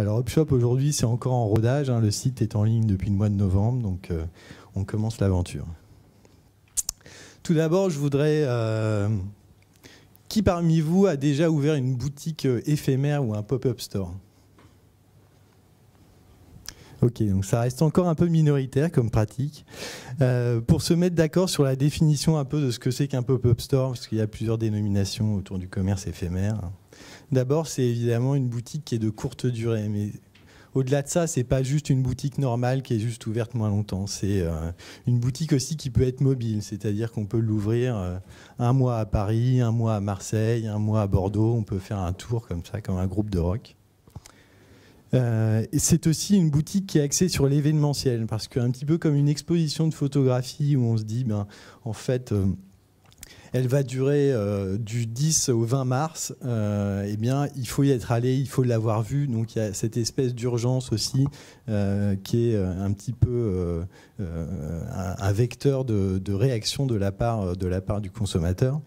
Alors Upshop aujourd'hui c'est encore en rodage, hein, le site est en ligne depuis le mois de novembre, donc on commence l'aventure. Tout d'abord je voudrais... qui parmi vous a déjà ouvert une boutique éphémère ou un pop-up store ? Ok, donc ça reste encore un peu minoritaire comme pratique. Pour se mettre d'accord sur la définition un peu de ce que c'est qu'un pop-up store, parce qu'il y a plusieurs dénominations autour du commerce éphémère. D'abord, c'est évidemment une boutique qui est de courte durée, mais au-delà de ça, c'est pas juste une boutique normale qui est juste ouverte moins longtemps. C'est une boutique aussi qui peut être mobile, c'est-à-dire qu'on peut l'ouvrir un mois à Paris, un mois à Marseille, un mois à Bordeaux. On peut faire un tour comme ça, comme un groupe de rock. C'est aussi une boutique qui est axée sur l'événementiel, parce qu'un petit peu comme une exposition de photographie où on se dit, en fait, elle va durer du 10 au 20 mars, eh bien, il faut y être allé, il faut l'avoir vu. Donc il y a cette espèce d'urgence aussi qui est un petit peu un vecteur de réaction de la part du consommateur.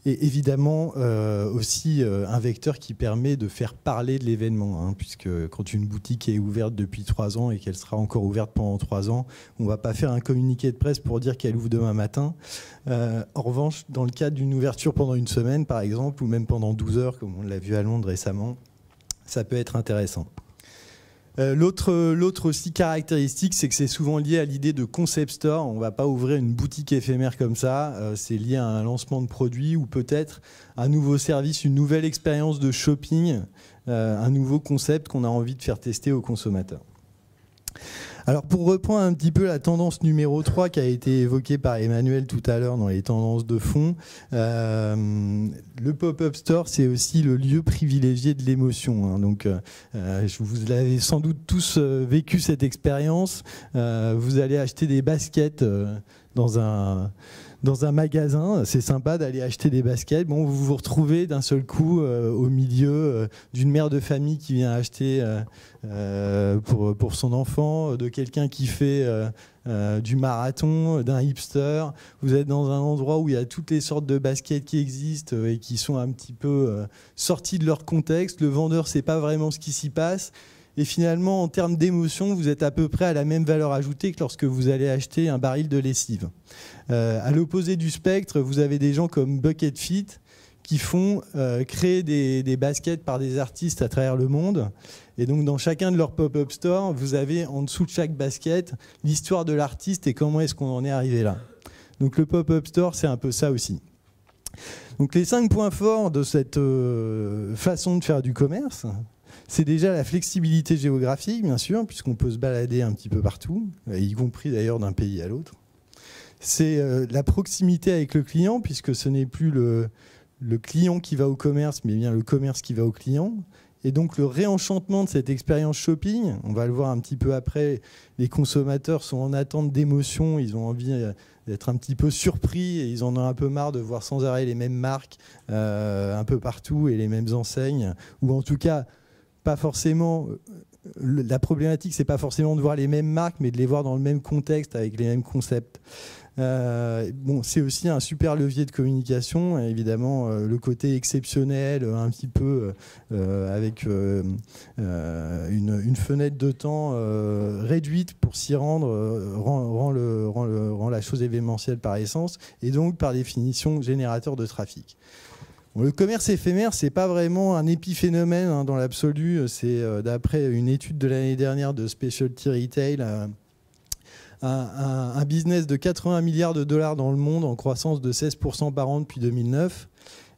Et évidemment aussi un vecteur qui permet de faire parler de l'événement, hein, puisque quand une boutique est ouverte depuis 3 ans et qu'elle sera encore ouverte pendant 3 ans, on ne va pas faire un communiqué de presse pour dire qu'elle ouvre demain matin. En revanche, dans le cadre d'une ouverture pendant une semaine, par exemple, ou même pendant 12 heures, comme on l'a vu à Londres récemment, ça peut être intéressant. L'autre aussi caractéristique, c'est que c'est souvent lié à l'idée de concept store. On ne va pas ouvrir une boutique éphémère comme ça. C'est lié à un lancement de produit ou peut-être un nouveau service, une nouvelle expérience de shopping, un nouveau concept qu'on a envie de faire tester aux consommateurs. Alors pour reprendre un petit peu la tendance numéro 3 qui a été évoquée par Emmanuel tout à l'heure dans les tendances de fond, le pop-up store c'est aussi le lieu privilégié de l'émotion, hein. Donc vous l'avez sans doute tous vécu cette expérience. Vous allez acheter des baskets dans un magasin, c'est sympa d'aller acheter des baskets. Bon, vous vous retrouvez d'un seul coup au milieu d'une mère de famille qui vient acheter pour son enfant, de quelqu'un qui fait du marathon, d'un hipster. Vous êtes dans un endroit où il y a toutes les sortes de baskets qui existent et qui sont un petit peu sorties de leur contexte. Le vendeur ne sait pas vraiment ce qui s'y passe. Et finalement, en termes d'émotion, vous êtes à peu près à la même valeur ajoutée que lorsque vous allez acheter un baril de lessive. À l'opposé du spectre, vous avez des gens comme Bucket Fit qui font créer des baskets par des artistes à travers le monde. Et donc, dans chacun de leurs pop-up stores, vous avez en dessous de chaque basket l'histoire de l'artiste et comment est-ce qu'on en est arrivé là. Donc, le pop-up store, c'est un peu ça aussi. Donc, les 5 points forts de cette façon de faire du commerce, c'est déjà la flexibilité géographique, bien sûr, puisqu'on peut se balader un petit peu partout, y compris d'ailleurs d'un pays à l'autre. C'est la proximité avec le client, puisque ce n'est plus le client qui va au commerce, mais bien le commerce qui va au client. Et donc le réenchantement de cette expérience shopping, on va le voir un petit peu après, les consommateurs sont en attente d'émotions, ils ont envie d'être un petit peu surpris et ils en ont un peu marre de voir sans arrêt les mêmes marques un peu partout et les mêmes enseignes, ou en tout cas pas forcément, la problématique c'est pas forcément de voir les mêmes marques mais de les voir dans le même contexte avec les mêmes concepts. Bon, c'est aussi un super levier de communication, évidemment le côté exceptionnel un petit peu avec une fenêtre de temps réduite pour s'y rendre rend la chose événementielle par essence et donc par définition générateur de trafic. Bon, le commerce éphémère, c'est pas vraiment un épiphénomène hein, dans l'absolu. C'est d'après une étude de l'année dernière de Specialty Retail, un business de 80 milliards de dollars dans le monde en croissance de 16% par an depuis 2009.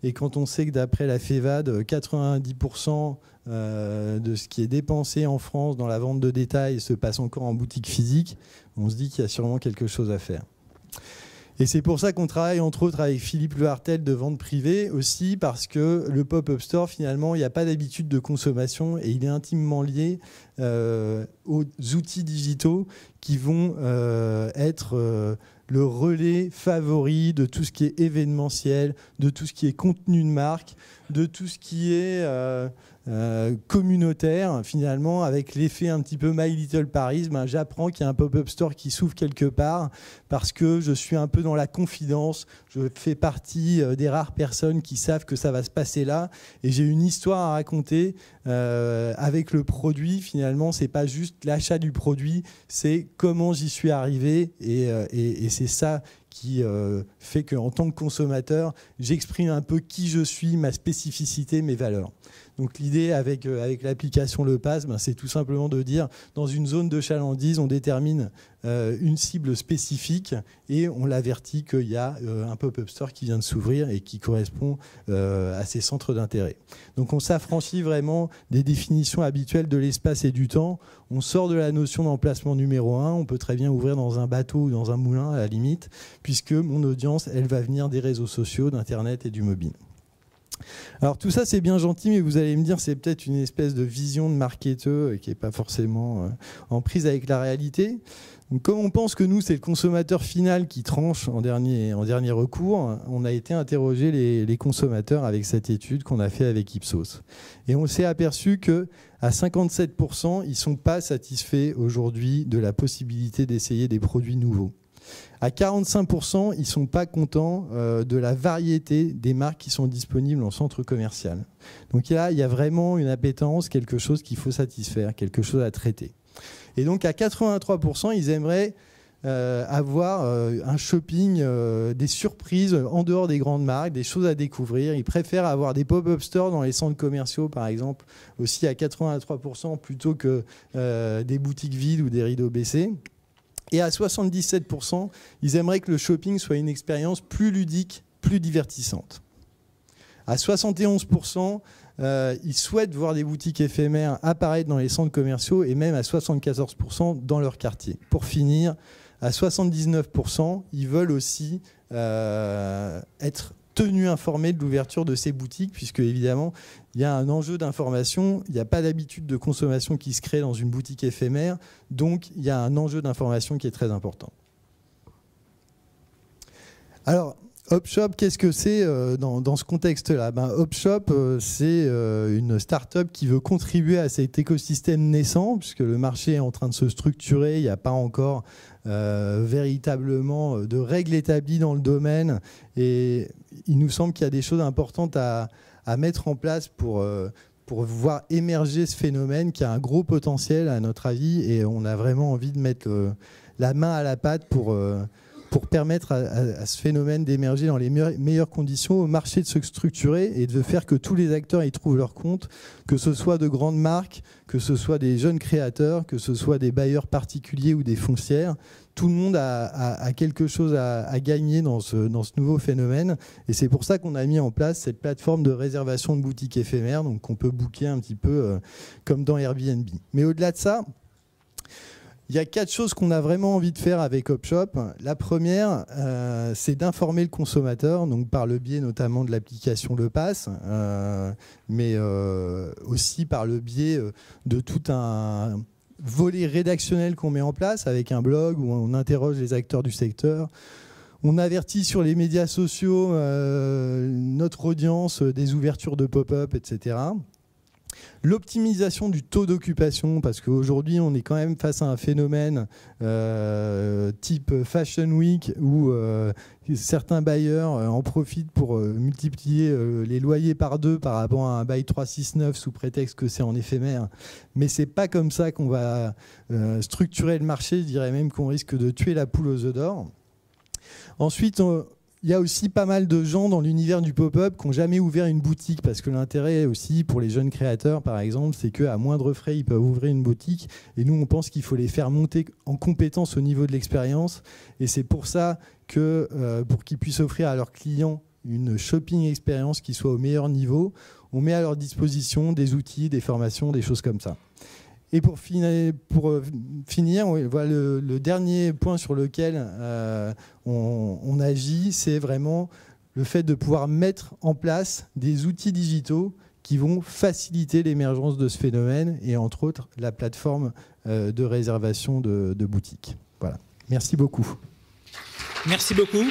Et quand on sait que d'après la FEVAD, 90% de ce qui est dépensé en France dans la vente de détail se passe encore en boutique physique, on se dit qu'il y a sûrement quelque chose à faire. Et c'est pour ça qu'on travaille entre autres avec Philippe Lehartel de Vente Privée aussi, parce que le pop-up store finalement il n'y a pas d'habitude de consommation et il est intimement lié aux outils digitaux qui vont être le relais favori de tout ce qui est événementiel, de tout ce qui est contenu de marque, de tout ce qui est communautaire, finalement, avec l'effet un petit peu My Little Paris. J'apprends qu'il y a un pop-up store qui s'ouvre quelque part parce que je suis un peu dans la confidence, je fais partie des rares personnes qui savent que ça va se passer là, et j'ai une histoire à raconter avec le produit. Finalement, c'est pas juste l'achat du produit, c'est comment j'y suis arrivé, et c'est ça qui fait qu'en tant que consommateur, j'exprime un peu qui je suis, ma spécificité, mes valeurs. Donc l'idée avec l'application Le Pass, c'est tout simplement de dire, dans une zone de chalandise, on détermine une cible spécifique et on l'avertit qu'il y a un pop-up store qui vient de s'ouvrir et qui correspond à ces centres d'intérêt. Donc on s'affranchit vraiment des définitions habituelles de l'espace et du temps. On sort de la notion d'emplacement numéro 1. On peut très bien ouvrir dans un bateau ou dans un moulin à la limite, puisque mon audience, elle va venir des réseaux sociaux, d'Internet et du mobile. Alors tout ça c'est bien gentil, mais vous allez me dire c'est peut-être une espèce de vision de marketeur qui n'est pas forcément en prise avec la réalité. Donc, comme on pense que nous c'est le consommateur final qui tranche en dernier recours, on a été interroger les consommateurs avec cette étude qu'on a fait avec Ipsos. Et on s'est aperçu qu'à 57%, ils ne sont pas satisfaits aujourd'hui de la possibilité d'essayer des produits nouveaux. À 45%, ils ne sont pas contents de la variété des marques qui sont disponibles en centre commercial. Donc là, il y a vraiment une appétence, quelque chose qu'il faut satisfaire, quelque chose à traiter. Et donc à 83%, ils aimeraient avoir un shopping, des surprises en dehors des grandes marques, des choses à découvrir. Ils préfèrent avoir des pop-up stores dans les centres commerciaux, par exemple, aussi à 83%, plutôt que des boutiques vides ou des rideaux baissés. Et à 77%, ils aimeraient que le shopping soit une expérience plus ludique, plus divertissante. À 71%, ils souhaitent voir des boutiques éphémères apparaître dans les centres commerciaux, et même à 74% dans leur quartier. Pour finir, à 79%, ils veulent aussi être tenus informés de l'ouverture de ces boutiques, puisque évidemment, il y a un enjeu d'information, il n'y a pas d'habitude de consommation qui se crée dans une boutique éphémère, donc il y a un enjeu d'information qui est très important. Alors, Hopshop, qu'est-ce que c'est dans ce contexte-là ? Hopshop, c'est une start-up qui veut contribuer à cet écosystème naissant, puisque le marché est en train de se structurer, il n'y a pas encore véritablement de règles établies dans le domaine, et il nous semble qu'il y a des choses importantes à mettre en place pour voir émerger ce phénomène qui a un gros potentiel à notre avis, et on a vraiment envie de mettre la main à la pâte pour permettre à ce phénomène d'émerger dans les meilleures conditions, au marché de se structurer et de faire que tous les acteurs y trouvent leur compte, que ce soit de grandes marques, que ce soit des jeunes créateurs, que ce soit des bailleurs particuliers ou des foncières. Tout le monde a quelque chose à gagner dans ce nouveau phénomène, et c'est pour ça qu'on a mis en place cette plateforme de réservation de boutiques éphémères, donc qu'on peut booker un petit peu comme dans Airbnb. Mais au-delà de ça, il y a 4 choses qu'on a vraiment envie de faire avec Hopshop. La première, c'est d'informer le consommateur, donc par le biais notamment de l'application Le Pass, mais aussi par le biais de tout un volet rédactionnel qu'on met en place avec un blog où on interroge les acteurs du secteur. On avertit sur les médias sociaux notre audience des ouvertures de pop-up, etc. L'optimisation du taux d'occupation, parce qu'aujourd'hui on est quand même face à un phénomène type Fashion Week où certains bailleurs en profitent pour multiplier les loyers par 2 par rapport à un bail 369 sous prétexte que c'est en éphémère. Mais c'est pas comme ça qu'on va structurer le marché, je dirais même qu'on risque de tuer la poule aux œufs d'or. Ensuite, il y a aussi pas mal de gens dans l'univers du pop-up qui n'ont jamais ouvert une boutique, parce que l'intérêt aussi pour les jeunes créateurs, par exemple, c'est qu'à moindre frais, ils peuvent ouvrir une boutique. Et nous, on pense qu'il faut les faire monter en compétence au niveau de l'expérience. Et c'est pour ça que pour qu'ils puissent offrir à leurs clients une shopping expérience qui soit au meilleur niveau, on met à leur disposition des outils, des formations, des choses comme ça. Et pour finir, voilà, le dernier point sur lequel on agit, c'est vraiment le fait de pouvoir mettre en place des outils digitaux qui vont faciliter l'émergence de ce phénomène, et entre autres la plateforme de réservation de boutiques. Voilà. Merci beaucoup. Merci beaucoup.